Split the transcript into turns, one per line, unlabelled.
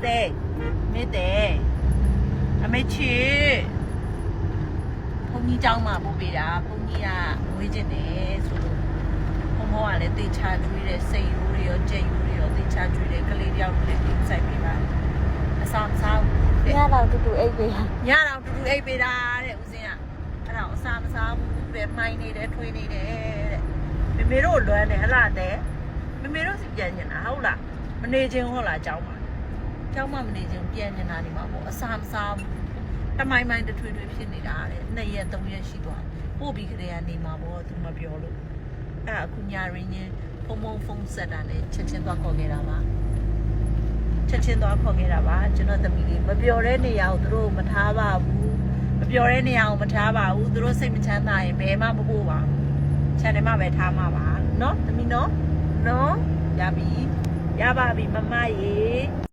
对，没得，还没去。ဘုန်းကြီးเจ้าမှာပို့ပေးတာဘုန်းကြီးကဝေးကျင်တယ်ဆိုလို့ဘုံဘကလည်းတေချာကျွေးတဲ့စိတ်ရိုးတွေရောကြက်ရိုးတွေရောတေချာကျွေးတဲ့ကလေးတယောက်လည်းတိစိုက်ပေးပါအစားမစားဘူး
ညတော့တူတူအိတ်ပေးတာ
ညတော့တူတူအိပ်ပေးတာတဲ့ဦးစင်းကအဲ့ဒါအစားမစားဘူးပဲမှိုင်းနေတယ်ထွေးနေတယ်တဲ့မေတို့လွမ်းတယ်ဟလားတဲ့မေတို့စီပြန်နေတာဟုတ်လားမနေချင်းဟုတ်လားเจ้าမမနေချင်းပြန်နေတာဒီမှာပေါ့အစားမစားဘူးတမိုင်းမိုင်းတထွေးထွေးဖြစ်နေတာတဲ့2ရက်3ရက်ရှိသွားပို့ပြီးခရေကနေမှာပေါ့သူမပြောလို့အဲ့အခုညာရင်းချင်းဖုံဆက်တာနဲ့ချက်ချင်းသွားခေါ်ခဲ့တာပါချက်ချင်းသွားခေါ်ခဲ့တာပါကျွန်တော်သမီးလေးမပြောတဲ့နေရာကိုသူတို့မထားပါဘူးမပြောတဲ့နေရာကိုမထားပါဘူးသူတို့စိတ်မချမ်းသာရင်ဘယ်မှမပို့ပါဘူးခြံထဲမှာပဲထားမှာပါเนาะသမီးเนาะရပါပြီမမရေ